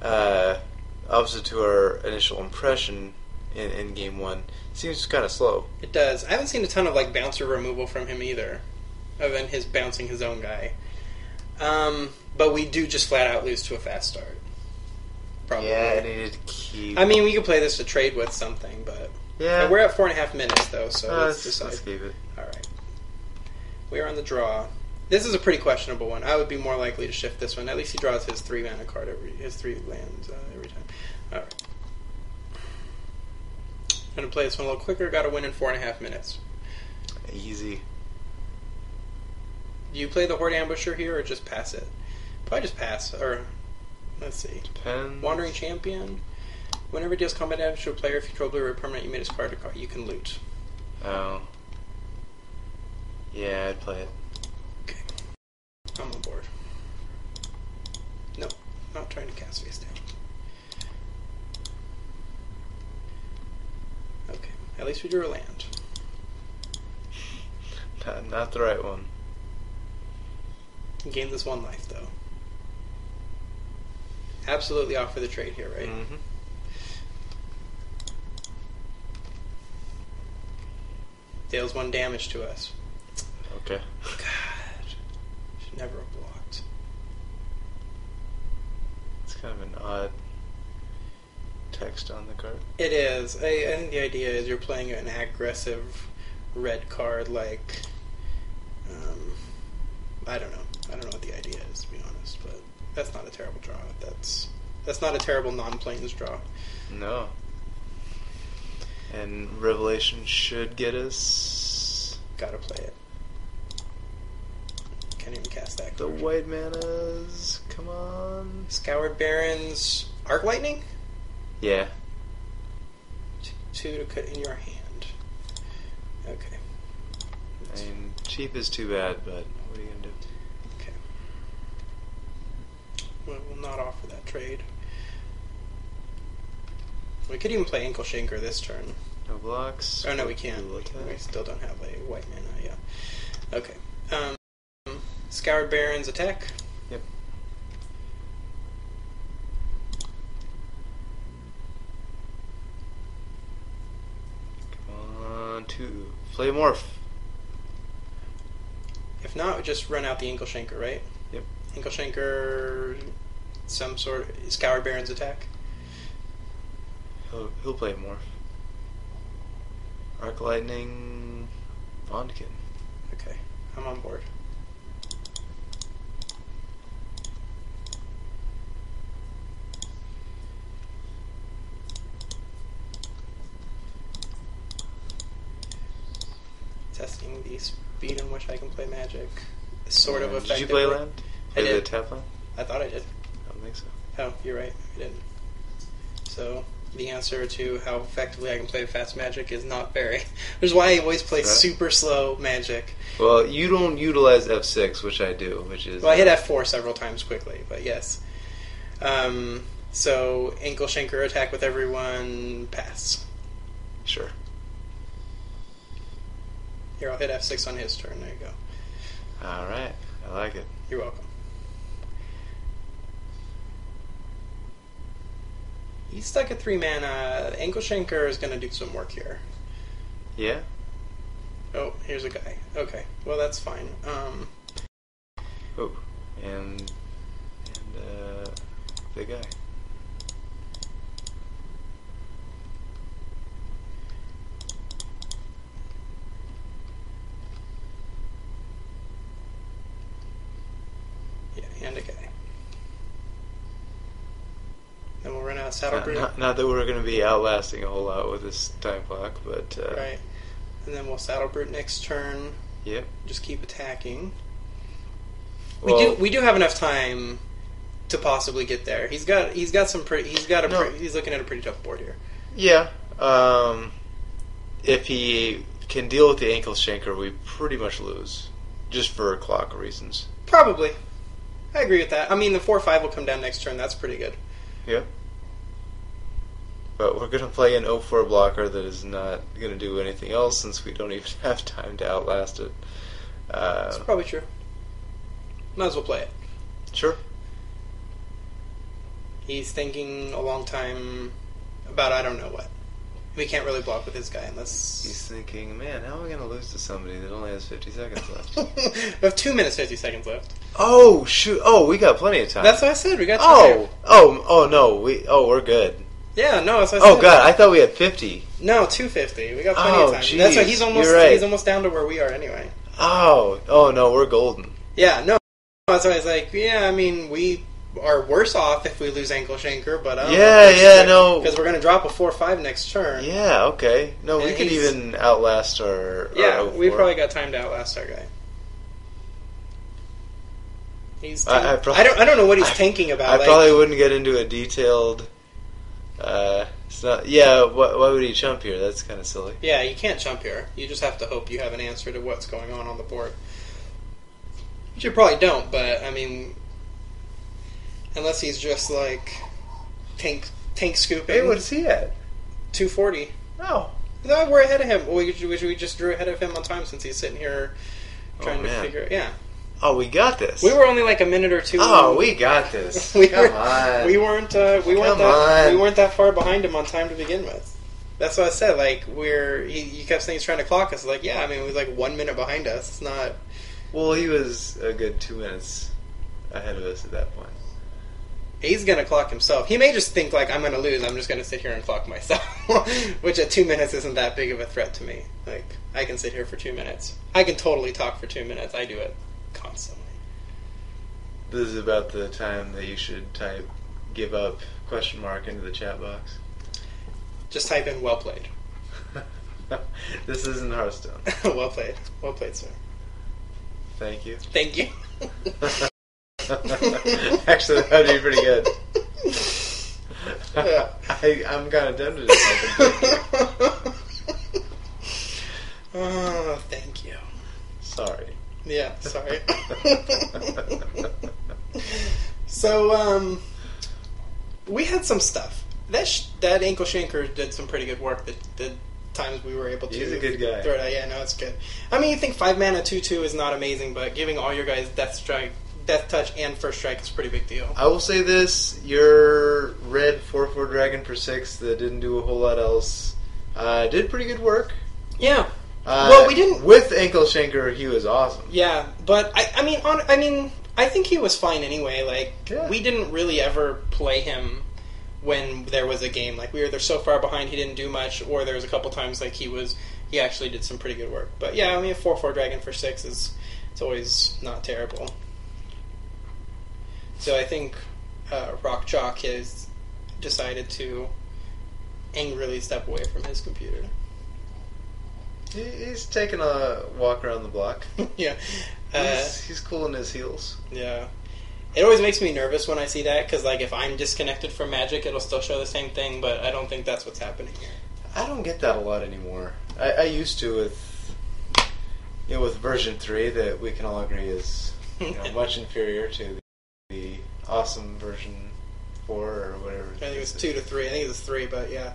opposite to our initial impression in Game 1, seems kind of slow. It does. I haven't seen a ton of bouncer removal from him either, other than his bouncing his own guy. But we do just flat out lose to a fast start. Probably. Yeah, I needed to keep... I mean, we could play this to trade with something, but... Yeah. We're at 4.5 minutes, though, so let's decide. Let's keep it. Alright. We are on the draw. This is a pretty questionable one. I would be more likely to shift this one. At least he draws his 3 mana card his 3 lands every time. Alright. I'm going to play this one a little quicker. Got to win in 4.5 minutes. Easy. Do you play the Horde Ambusher here, or just pass it? Probably just pass, or... Let's see. Depends. Wandering Champion. Whenever it deals combat damage to a player, if you control blue or a permanent, you made his card, you can loot. Oh. Yeah, I'd play it. Okay. I'm on board. No, not trying to cast face down. Okay, at least we drew a land. Not the right one. Gain this 1 life, though. Absolutely offer the trade here, right? Mm-hmm. Deals 1 damage to us. Okay. God. Should never have blocked. It's kind of an odd text on the card. It is. I think the idea is you're playing an aggressive red card like... I don't know. I don't know what the idea is, to be honest, but that's not a terrible draw. That's not a terrible non-planes draw. No. And Revelation should get us... Gotta play it. Can't even cast that The card. white manas. Come on. Scoured Barrens. Arc Lightning? Yeah. 2 to cut in your hand. Okay. I mean, cheap is too bad, but what are you going to do? Okay. We'll not offer that trade. We could even play Ankle Shanker this turn. No blocks. Oh, no, we can't. We'll We still don't have a white mana, yeah. Okay. Scoured Barrens attack. Yep. Come on, 2. Flamorph. If not, we just run out the Ankle Shanker, right? Yep. Ankle Shanker, some sort of Scoured Barrens attack. He'll play Morph. Arc Lightning. Bondkin. Okay, I'm on board. Testing the speed in which I can play Magic. Sort of effectively. Did you play land? I did. The tap land? I thought I did. I don't think so. Oh, you're right. I didn't. So, the answer to how effectively I can play fast Magic is not very. Which is why I always play super slow Magic. Well, you don't utilize F6, which I do, which is... Well, I hit F4 several times quickly, but yes. So, Ankle Shanker attack with everyone, pass. Sure. Here, I'll hit F6 on his turn. There you go. Alright. I like it. You're welcome. He's stuck at 3 mana. Ankle Shanker is going to do some work here. Yeah? Oh, here's a guy. Okay, well that's fine. Oh, and the guy. Yeah, and a guy. Then we'll run out of Saddle Brute. Not that we're going to be outlasting a whole lot with this time clock, but... Right. And then we'll Saddle Brute next turn. Yep. Just keep attacking. Well, We do have enough time to possibly get there. He's looking at a pretty tough board here. Yeah. if he can deal with the ankle shanker, we pretty much lose, just for clock reasons. Probably. I agree with that. I mean, the 4/5 will come down next turn. That's pretty good. Yep. But we're going to play an 0-4 blocker that is not going to do anything else since we don't even have time to outlast it. That's probably true. Might as well play it. Sure. He's thinking a long time about I don't know what. We can't really block with this guy unless... He's thinking, man, how am I going to lose to somebody that only has 50 seconds left? We have 2 minutes, 50 seconds left. Oh, shoot. Oh, we got plenty of time. That's what I said. We got time. Oh, no. We're good. Yeah, no, that's what I said. Oh, God. I thought we had 50. No, 250. We got plenty of time. Geez. That's why he's Right. He's almost down to where we are anyway. Oh, no, we're golden. Yeah, no. That's why I was like, yeah, I mean, we are worse off if we lose ankle shanker, but no, because we're going to drop a 4/5 next turn. Yeah, okay. No, And we could even outlast our. Yeah, our we probably got time to outlast our guy. He's. I don't know what he's thinking about. I probably wouldn't get into a detailed. It's not. Yeah, why would he jump here? That's kind of silly. Yeah, you can't jump here. You just have to hope you have an answer to what's going on the board. Which you probably don't, but I mean. Unless he's just like tank scooping. Hey, what's he at? 240. Oh, No, we're ahead of him. We just drew ahead of him on time since he's sitting here trying to figure it. Yeah. Oh, we got this. We were only like a minute or two. Oh, we got this. We weren't that far behind him on time to begin with. That's what I said. Like he kept saying he's trying to clock us. Like, yeah, I mean, he was like 1 minute behind us. It's not. Well, he was a good 2 minutes ahead of us at that point. He's going to clock himself. He may just think, like, I'm going to lose. I'm just going to sit here and clock myself. Which at 2 minutes isn't that big of a threat to me. Like, I can sit here for 2 minutes. I can totally talk for 2 minutes. I do it constantly. This is about the time that you should type "give up?" into the chat box. Just type in "well played." This isn't Hearthstone. Well played. Well played, sir. Thank you. Thank you. Actually, that'd be pretty good. Yeah. I'm kind of tempted to type in. Oh, thank you. Sorry. Yeah, sorry. So, we had some stuff. That ankle shanker did some pretty good work. The times we were able to. He's a good guy. Throw it out. Yeah, no, it's good. I mean, you think 5 mana 2/2 is not amazing, but giving all your guys Death Touch, and First Strike is a pretty big deal. I will say this: your red 4/4 dragon for 6 that didn't do a whole lot else did pretty good work. Yeah. Well, we didn't with ankle shanker. He was awesome. Yeah, but I think he was fine anyway. Like we didn't really ever play him when there was a game. Like we were there so far behind, he didn't do much. Or there was a couple times like he actually did some pretty good work. But yeah, I mean, a 4/4 dragon for 6 it's always not terrible. So I think Rock Chalk has decided to angrily step away from his computer. He's taking a walk around the block. Yeah. He's cooling his heels. Yeah. It always makes me nervous when I see that, because like, if I'm disconnected from Magic, it'll still show the same thing, but I don't think that's what's happening here. I don't get that a lot anymore. I used to with version 3 that we can all agree is much inferior to the awesome version 4 or whatever. I think it was 2 to 3. I think it was 3, but yeah.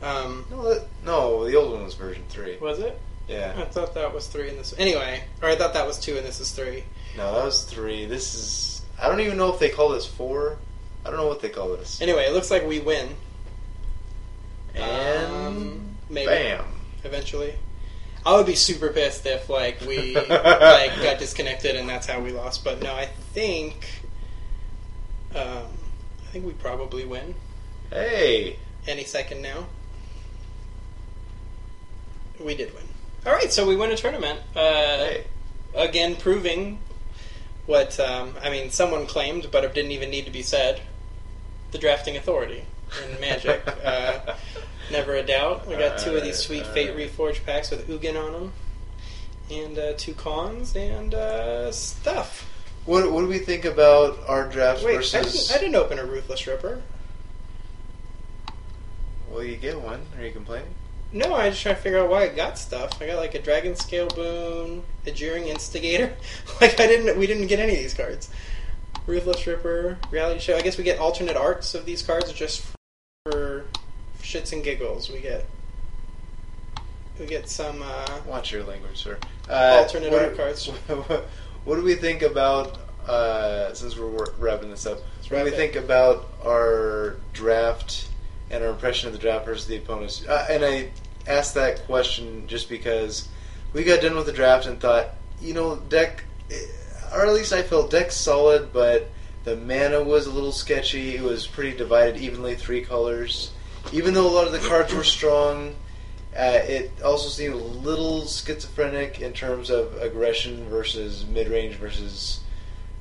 No, the old one was version 3. Was it? Yeah. I thought that was 3 in this. Anyway, or I thought that was 2 and this is 3. No, that was 3. This is. I don't even know if they call this 4. I don't know what they call this. Anyway, it looks like we win. And maybe. Bam. Eventually. I would be super pissed if we got disconnected and that's how we lost. But no, I think we probably win. Hey. Any second now. We did win. All right, so we win a tournament. Hey. Again, proving what someone claimed, but it didn't even need to be said. The drafting authority in Magic. Never a doubt. We got 2 of these sweet Fate Reforged packs with Ugin on them, and 2 cons and stuff. What do we think about our draft versus? I didn't open a Ruthless Ripper. Well, you get one. Are you complaining? No, I just trying to figure out why I got stuff. I got like a Dragon Scale Boon, a Jeering Instigator. We didn't get any of these cards. Ruthless Ripper, Reality Show. I guess we get alternate arts of these cards just for shits and giggles. We get some Watch your language, sir. alternate art cards. What do we think about, since we're wrapping this up, what do we wrap it. think about our draft and our impression of the draft versus the opponents? And I asked that question just because we got done with the draft and thought, deck, or at least I felt deck solid, but the mana was a little sketchy. It was pretty divided evenly, 3 colors. Even though a lot of the cards were strong, it also seemed a little schizophrenic in terms of aggression versus mid-range versus,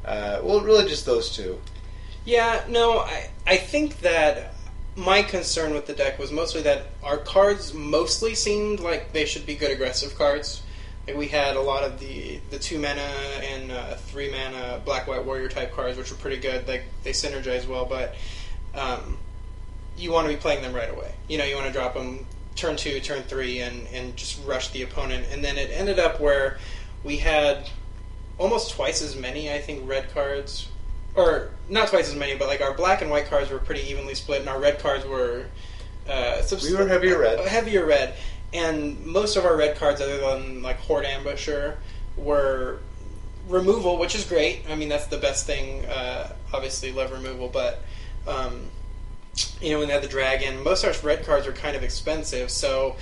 really just those two. Yeah, no, I think that my concern with the deck was mostly that our cards mostly seemed like they should be good aggressive cards. Like we had a lot of the 2 mana and 3 mana black-white warrior type cards, which were pretty good. They synergize well, but you want to be playing them right away. You want to drop them turn 2, turn 3, and just rush the opponent. And then it ended up where we had almost twice as many, I think, red cards. Or, not twice as many, but like our black and white cards were pretty evenly split, and our red cards were... we were heavier red. Heavier red. And most of our red cards, other than like Horde Ambusher, were removal, which is great. I mean, that's the best thing. Obviously, love removal, but... when they had the dragon, most of our red cards are kind of expensive, so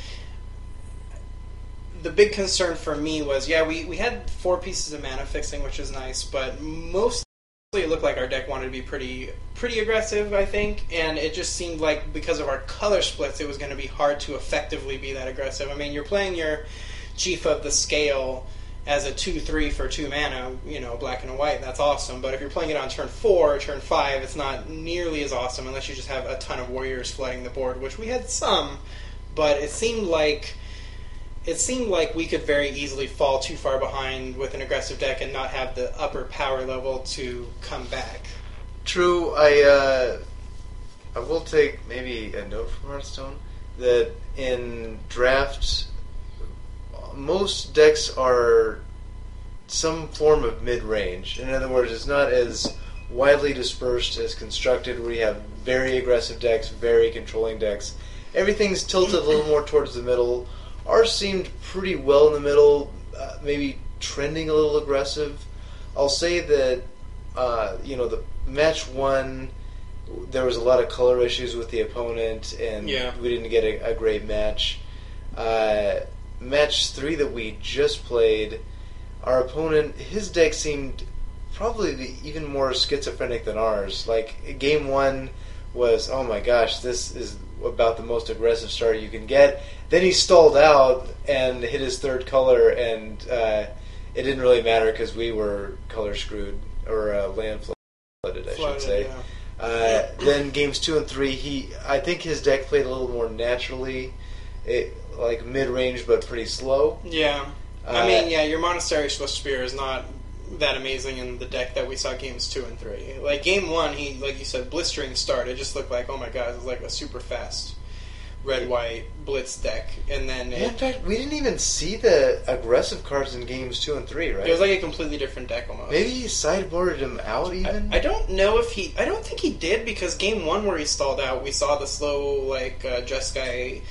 the big concern for me was, we had 4 pieces of mana fixing, which is nice, but mostly it looked like our deck wanted to be pretty aggressive, I think, and it just seemed like because of our color splits, it was going to be hard to effectively be that aggressive. I mean, you're playing your Chief of the Scale as a 2/3 for 2 mana, black and a white, that's awesome. But if you're playing it on turn 4 or turn 5, it's not nearly as awesome unless you just have a ton of warriors flooding the board, which we had some, but it seemed like we could very easily fall too far behind with an aggressive deck and not have the upper power level to come back. True. I will take maybe a note from Hearthstone that in drafts, most decks are some form of mid-range. In other words, it's not as widely dispersed as Constructed, where you have very aggressive decks, very controlling decks. Everything's tilted a little more towards the middle. Ours seemed pretty well in the middle, maybe trending a little aggressive. I'll say that, the match 1, there was a lot of color issues with the opponent, and we didn't get a great match. Match 3 that we just played, our opponent, his deck seemed probably even more schizophrenic than ours. Like, game 1 was, oh my gosh, this is about the most aggressive start you can get. Then he stalled out and hit his 3rd color, and it didn't really matter because we were color screwed, or land flooded, I should say. Yeah. Then games 2 and 3, I think his deck played a little more naturally, like mid-range but pretty slow. Yeah. I mean, your Monastery Swift Spear is not that amazing in the deck that we saw games 2 and 3. Like game 1, he, like you said, blistering start. It just looked like, oh my god, it was like a super fast red-white blitz deck. And then in fact, we didn't even see the aggressive cards in games 2 and 3, right? It was like a completely different deck almost. Maybe he sideboarded him out even? I don't know if he... I don't think he did, because game 1 where he stalled out, we saw the slow, Jeskai...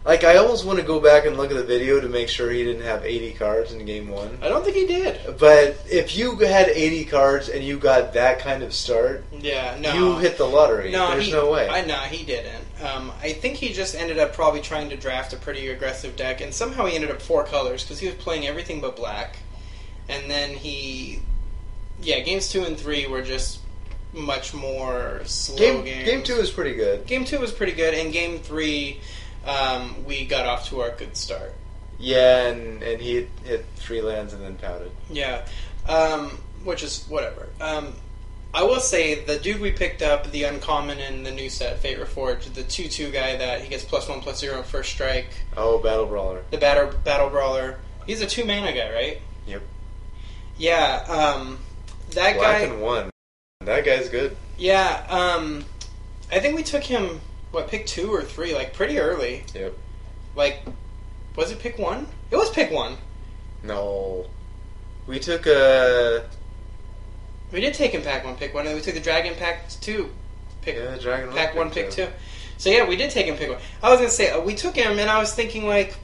I almost want to go back and look at the video to make sure he didn't have 80 cards in game 1. I don't think he did. But if you had 80 cards and you got that kind of start, you hit the lottery. There's no way. He didn't. I think he just ended up probably trying to draft a pretty aggressive deck, and somehow he ended up 4 colors, because he was playing everything but black. And then games 2 and 3 were just much more slow games. Game 2 was pretty good. Game 2 was pretty good, and game 3... we got off to our good start. Yeah, and he hit 3 lands and then pouted. Yeah, which is whatever. I will say the dude we picked up, the uncommon in the new set, Fate Reforged, the 2/2 guy that he gets +1/+0 on first strike. Oh, Battle Brawler. The Battle Brawler. He's a 2 mana guy, right? Yep. Yeah, that Black guy. And 1. That guy's good. Yeah, I think we took him what, pick 2 or 3, like pretty early. Yep. Like, was it pick 1? It was pick 1. No. We took We did take in pack 1, pick 1, and we took the dragon pack 2. Dragon pack 1, pick 2. So yeah, we did take him pick 1. I was going to say, we took him, and I was thinking, like,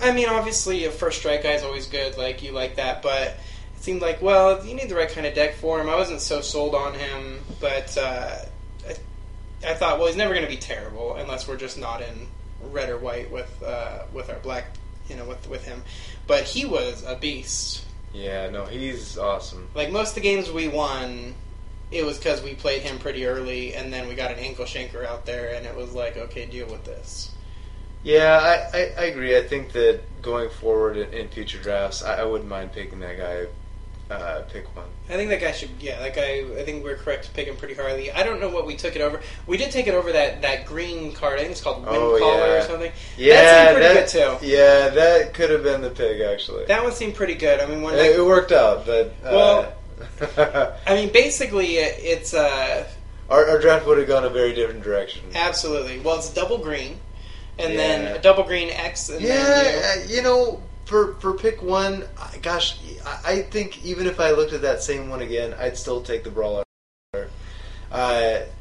I mean, obviously, a first strike guy is always good, like, you like that, but it seemed like, well, you need the right kind of deck for him. I wasn't so sold on him, but I thought, well, he's never going to be terrible unless we're just not in red or white with our black, with him. But he was a beast. Yeah, no, he's awesome. Like, most of the games we won, it was because we played him pretty early, and then we got an ankle shanker out there, and it was like, okay, deal with this. Yeah, I agree. I think that going forward in future drafts, I wouldn't mind picking that guy. Pick 1. I think that guy should. Yeah, that guy. I think we're correct to pick him pretty highly. I don't know what we took it over. We did take it over that green card. I think it's called Wind Caller or something. Yeah, that seemed pretty good too. Yeah, that could have been the pick actually. That one seemed pretty good. I mean, it worked out, but well, I mean, basically, it's our draft would have gone a very different direction. Absolutely. Well, it's double green, and then a double green X. And then, For pick 1, gosh, I think even if I looked at that same one again, I'd still take the Brawler. It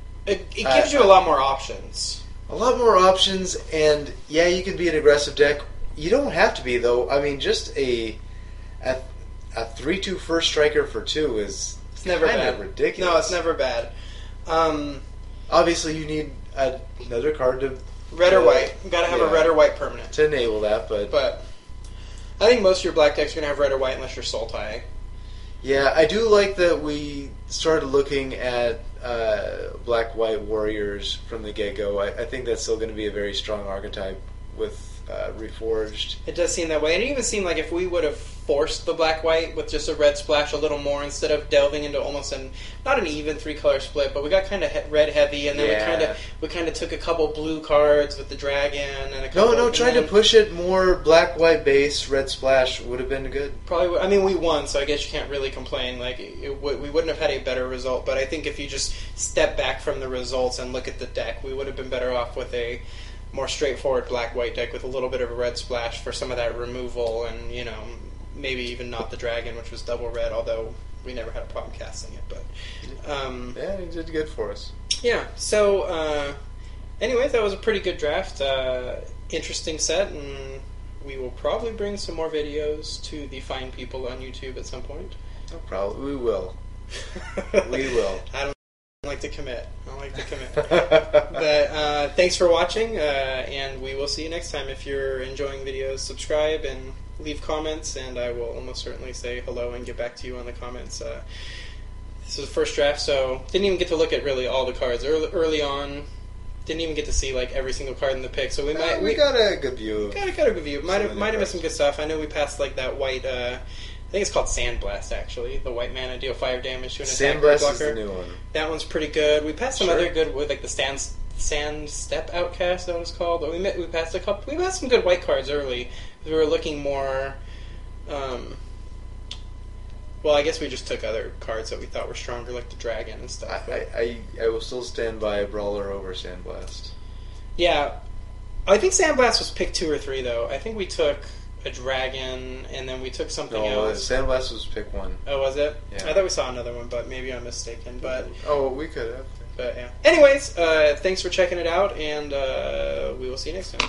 gives you a lot more options. A lot more options, and yeah, you can be an aggressive deck. You don't have to be, though. I mean, just a 3/2 first striker for 2 is never bad. Ridiculous. No, it's never bad. Obviously, you need another card to red or white. You got to have a red or white permanent to enable that, but I think most of your black decks are going to have red or white unless you're Sultai. Yeah, I do like that we started looking at black-white warriors from the get-go. I think that's still going to be a very strong archetype with Reforged. It does seem that way. And it even seemed like if we would have forced the black-white with just a red splash a little more instead of delving into almost not an even 3-color split, but we got kind of red-heavy, and then we kind of took a couple blue cards with the dragon and a couple... trying to push it more black-white base, red splash would have been good. Probably. I mean, we won, so I guess you can't really complain. Like, we wouldn't have had a better result, but I think if you just step back from the results and look at the deck, we would have been better off with a more straightforward black-white deck with a little bit of a red splash for some of that removal, and maybe even not the dragon, which was double red, although we never had a problem casting it. But yeah, he did good for us. Yeah. So, anyways, that was a pretty good draft. Interesting set, and we will probably bring some more videos to the fine people on YouTube at some point. No problem. We will. We will. I don't like to commit. But thanks for watching, and we will see you next time. If you're enjoying videos, subscribe and leave comments, and I will almost certainly say hello and get back to you on the comments. This is the first draft, so didn't even get to look at really all the cards early on. Didn't even get to see like every single card in the pick, so we got a good view. Got a good view. Might have missed some good stuff. I know we passed like that white. I think it's called Sandblast, actually. The white mana deal 5 damage to an attacker blocker. Sandblast is the new one. That one's pretty good. We passed some other good with like the Sand Step Outcast. That was called. We passed a couple. We passed some good white cards early. We were looking more. Well, I guess we just took other cards that we thought were stronger, like the dragon and stuff. I will still stand by Brawler over Sandblast. Yeah, I think Sandblast was pick 2 or 3 though. I think we took a dragon, and then we took something else. Sandblast was pick 1. Oh, was it? Yeah. I thought we saw another one, but maybe I'm mistaken. But we could have. But yeah. Anyways, thanks for checking it out, and we will see you next time.